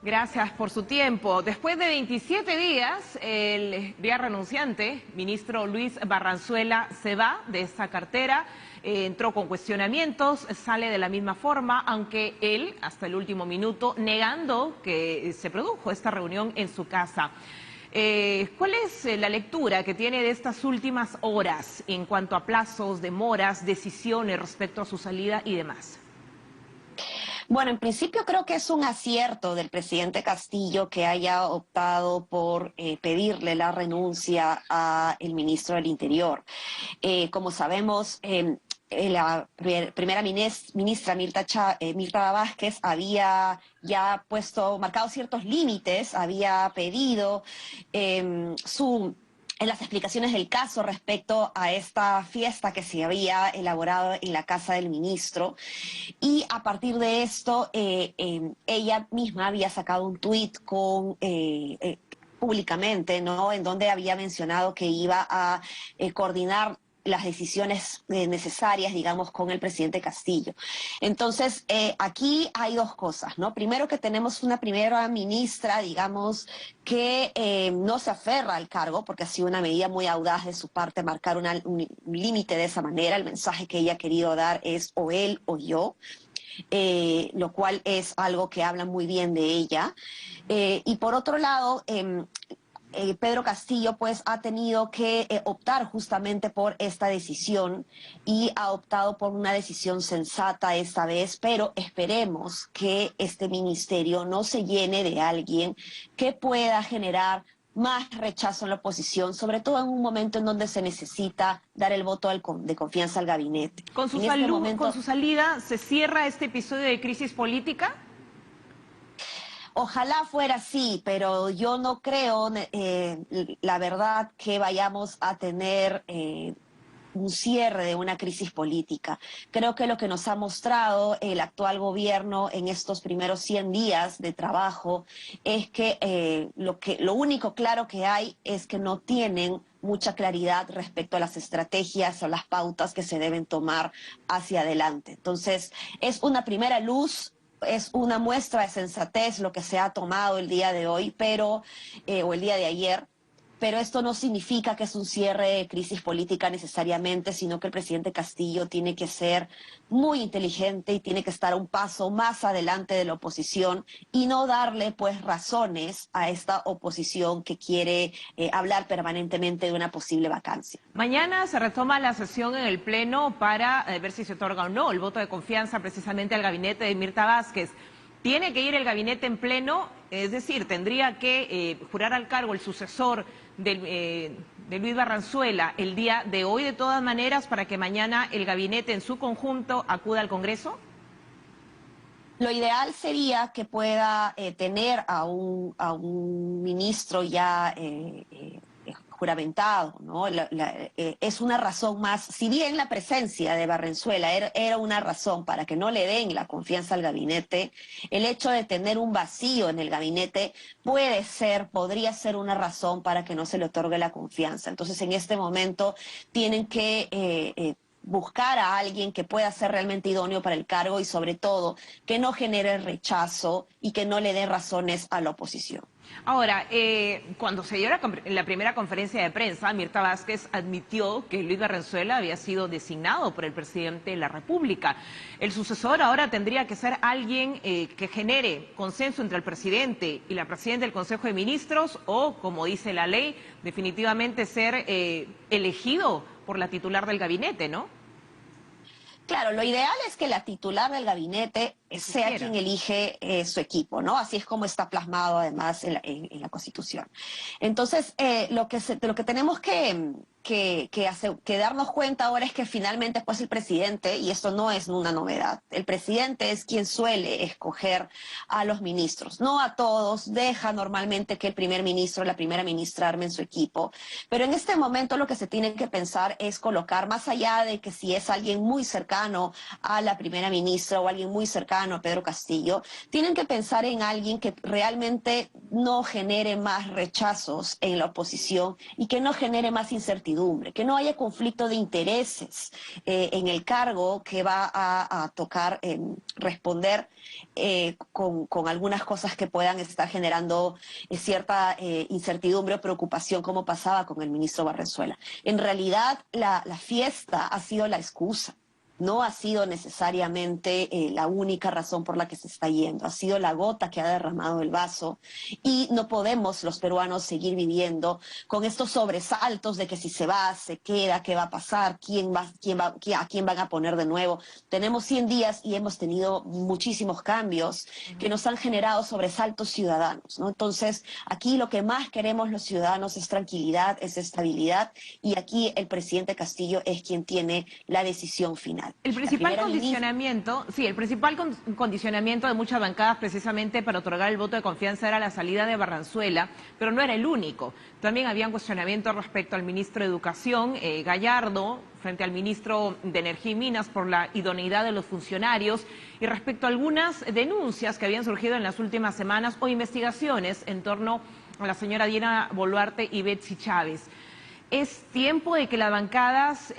Gracias por su tiempo. Después de 27 días, el ya renunciante, ministro Luis Barranzuela, se va de esta cartera. Entró con cuestionamientos, sale de la misma forma, aunque él, hasta el último minuto, negando que se produjo esta reunión en su casa. ¿Cuál es la lectura que tiene de estas últimas horas en cuanto a plazos, demoras, decisiones respecto a su salida y demás? Bueno, en principio creo que es un acierto del presidente Castillo que haya optado por pedirle la renuncia al ministro del Interior. Como sabemos, la primera ministra Mirta Vázquez había ya marcado ciertos límites, había pedido en las explicaciones del caso respecto a esta fiesta que se había elaborado en la casa del ministro. Y a partir de esto, ella misma había sacado un tuit públicamente, ¿no? En donde había mencionado que iba a coordinar las decisiones necesarias, digamos, con el presidente Castillo. Entonces, aquí hay dos cosas, ¿no? Primero, que tenemos una primera ministra, digamos, que no se aferra al cargo, porque ha sido una medida muy audaz de su parte marcar un límite de esa manera. El mensaje que ella ha querido dar es o él o yo. Lo cual es algo que habla muy bien de ella. Y por otro lado, Pedro Castillo pues ha tenido que optar justamente por esta decisión y ha optado por una decisión sensata esta vez, pero esperemos que este ministerio no se llene de alguien que pueda generar más rechazo en la oposición, sobre todo en un momento en donde se necesita dar el voto de confianza al gabinete. Con su salida, ¿se cierra este episodio de crisis política? Ojalá fuera así, pero yo no creo, la verdad, que vayamos a tener un cierre de una crisis política. Creo que lo que nos ha mostrado el actual gobierno en estos primeros 100 días de trabajo es que lo único claro que hay es que no tienen mucha claridad respecto a las estrategias o las pautas que se deben tomar hacia adelante. Entonces, es una primera luz. Es una muestra de sensatez lo que se ha tomado el día de hoy, o el día de ayer, pero esto no significa que es un cierre de crisis política necesariamente, sino que el presidente Castillo tiene que ser muy inteligente y tiene que estar un paso más adelante de la oposición y no darle pues razones a esta oposición que quiere hablar permanentemente de una posible vacancia. Mañana se retoma la sesión en el Pleno para ver si se otorga o no el voto de confianza precisamente al gabinete de Mirta Vázquez. ¿Tiene que ir el gabinete en pleno? Es decir, ¿tendría que jurar al cargo el sucesor de Luis Barranzuela el día de hoy de todas maneras para que mañana el gabinete en su conjunto acuda al Congreso? Lo ideal sería que pueda tener a un ministro ya juramentado, ¿no? Es una razón más, si bien la presencia de Barranzuela era una razón para que no le den la confianza al gabinete, el hecho de tener un vacío en el gabinete podría ser una razón para que no se le otorgue la confianza. Entonces, en este momento tienen que buscar a alguien que pueda ser realmente idóneo para el cargo y sobre todo que no genere rechazo y que no le dé razones a la oposición. Ahora, cuando se dio la primera conferencia de prensa, Mirta Vázquez admitió que Luis Barranzuela había sido designado por el presidente de la República. El sucesor ahora tendría que ser alguien que genere consenso entre el presidente y la presidenta del Consejo de Ministros o, como dice la ley, definitivamente ser elegido por la titular del gabinete, ¿no? Claro, lo ideal es que la titular del gabinete sea quien elige su equipo, ¿no? Así es como está plasmado además en la Constitución. Entonces, lo que tenemos que darnos cuenta ahora es que finalmente pues el presidente, y esto no es una novedad, el presidente es quien suele escoger a los ministros, no a todos, deja normalmente que el primer ministro o la primera ministra armen su equipo, pero en este momento lo que se tiene que pensar es colocar, más allá de que si es alguien muy cercano a la primera ministra o alguien muy cercano Ciudadano, Pedro Castillo, tienen que pensar en alguien que realmente no genere más rechazos en la oposición y que no genere más incertidumbre, que no haya conflicto de intereses en el cargo que va a tocar responder con algunas cosas que puedan estar generando cierta incertidumbre o preocupación, como pasaba con el ministro Barrenzuela. En realidad, la fiesta ha sido la excusa. No ha sido necesariamente la única razón por la que se está yendo. Ha sido la gota que ha derramado el vaso y no podemos los peruanos seguir viviendo con estos sobresaltos de que si se va, se queda, qué va a pasar, a quién van a poner de nuevo. Tenemos 100 días y hemos tenido muchísimos cambios que nos han generado sobresaltos ciudadanos, ¿no? Entonces, aquí lo que más queremos los ciudadanos es tranquilidad, es estabilidad, y aquí el presidente Castillo es quien tiene la decisión final. El principal condicionamiento, sí, el principal condicionamiento de muchas bancadas precisamente para otorgar el voto de confianza era la salida de Barranzuela, pero no era el único. También habían cuestionamientos respecto al ministro de Educación, Gallardo, frente al ministro de Energía y Minas por la idoneidad de los funcionarios y respecto a algunas denuncias que habían surgido en las últimas semanas o investigaciones en torno a la señora Dina Boluarte y Betsy Chávez. ¿Es tiempo de que las bancadas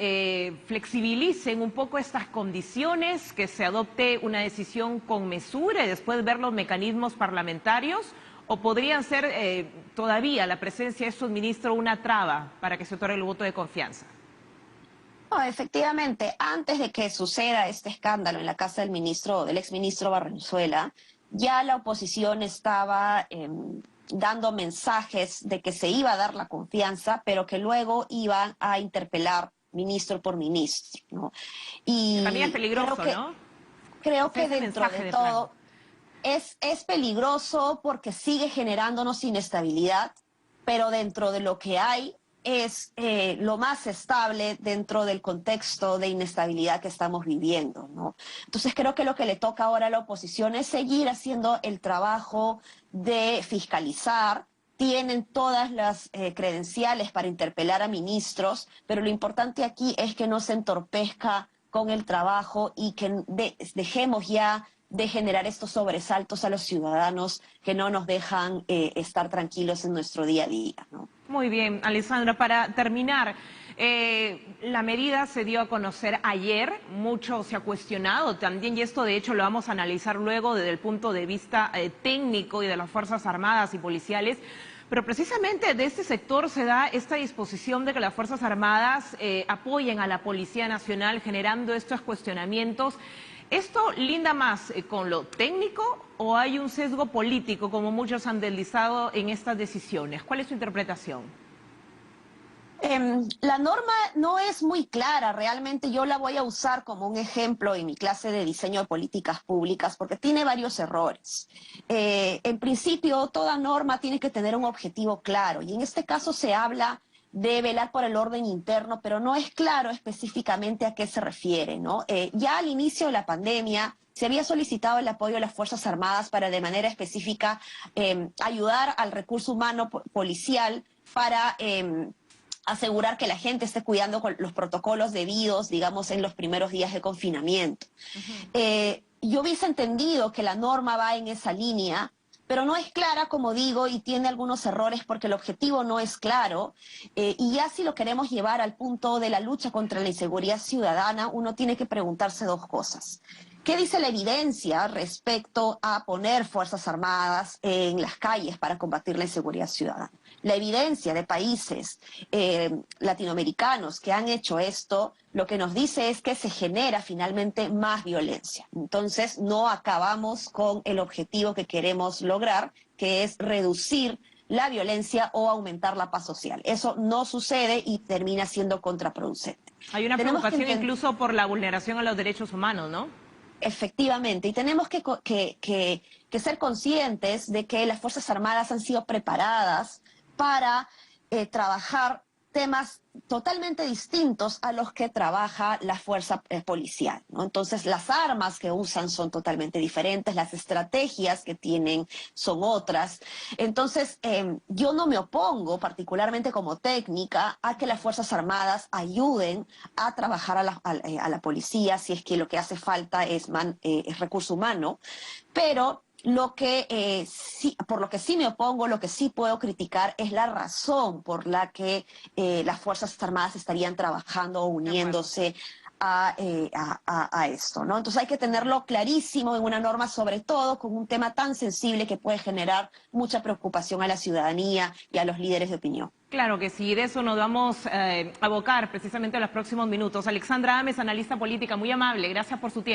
flexibilicen un poco estas condiciones, que se adopte una decisión con mesura y después ver los mecanismos parlamentarios? ¿O podrían ser todavía la presencia de estos ministros una traba para que se otorgue el voto de confianza? No, efectivamente, antes de que suceda este escándalo en la casa del exministro Barrenzuela, ya la oposición estaba dando mensajes de que se iba a dar la confianza, pero que luego iban a interpelar ministro por ministro, ¿no? Y también es peligroso, ¿no? Creo que dentro de todo es peligroso porque sigue generándonos inestabilidad, pero dentro de lo que hay es lo más estable dentro del contexto de inestabilidad que estamos viviendo, ¿no? Entonces creo que lo que le toca ahora a la oposición es seguir haciendo el trabajo de fiscalizar. Tienen todas las credenciales para interpelar a ministros, pero lo importante aquí es que no se entorpezca con el trabajo y que dejemos ya de generar estos sobresaltos a los ciudadanos que no nos dejan estar tranquilos en nuestro día a día, ¿no? Muy bien, Alessandra, para terminar, la medida se dio a conocer ayer, mucho se ha cuestionado también, y esto de hecho lo vamos a analizar luego desde el punto de vista técnico y de las Fuerzas Armadas y policiales, pero precisamente de este sector se da esta disposición de que las Fuerzas Armadas apoyen a la Policía Nacional, generando estos cuestionamientos. ¿Esto linda más con lo técnico o hay un sesgo político, como muchos han deslizado en estas decisiones? ¿Cuál es su interpretación? La norma no es muy clara, realmente yo la voy a usar como un ejemplo en mi clase de diseño de políticas públicas porque tiene varios errores. En principio, toda norma tiene que tener un objetivo claro y en este caso se habla de velar por el orden interno, pero no es claro específicamente a qué se refiere, ¿no? Ya al inicio de la pandemia se había solicitado el apoyo de las Fuerzas Armadas para de manera específica ayudar al recurso humano policial para asegurar que la gente esté cuidando con los protocolos debidos, digamos, en los primeros días de confinamiento. Yo hubiese entendido que la norma va en esa línea, pero no es clara, como digo, y tiene algunos errores porque el objetivo no es claro. Y ya si lo queremos llevar al punto de la lucha contra la inseguridad ciudadana, uno tiene que preguntarse dos cosas. ¿Qué dice la evidencia respecto a poner Fuerzas Armadas en las calles para combatir la inseguridad ciudadana? La evidencia de países latinoamericanos que han hecho esto, lo que nos dice es que se genera finalmente más violencia. Entonces no acabamos con el objetivo que queremos lograr, que es reducir la violencia o aumentar la paz social. Eso no sucede y termina siendo contraproducente. Hay una preocupación incluso por la vulneración a los derechos humanos, ¿no? Efectivamente, y tenemos que ser conscientes de que las Fuerzas Armadas han sido preparadas para trabajar temas totalmente distintos a los que trabaja la fuerza policial, ¿no? Entonces, las armas que usan son totalmente diferentes, las estrategias que tienen son otras. Entonces, yo no me opongo, particularmente como técnica, a que las Fuerzas Armadas ayuden a trabajar a la policía si es que lo que hace falta es recurso humano, pero por lo que sí me opongo, lo que sí puedo criticar es la razón por la que las Fuerzas Armadas estarían trabajando o De acuerdo. uniéndose a esto, ¿no? Entonces hay que tenerlo clarísimo en una norma, sobre todo con un tema tan sensible que puede generar mucha preocupación a la ciudadanía y a los líderes de opinión. Claro que sí, de eso nos vamos a abocar precisamente en los próximos minutos. Alexandra Ames, analista política, muy amable, gracias por su tiempo.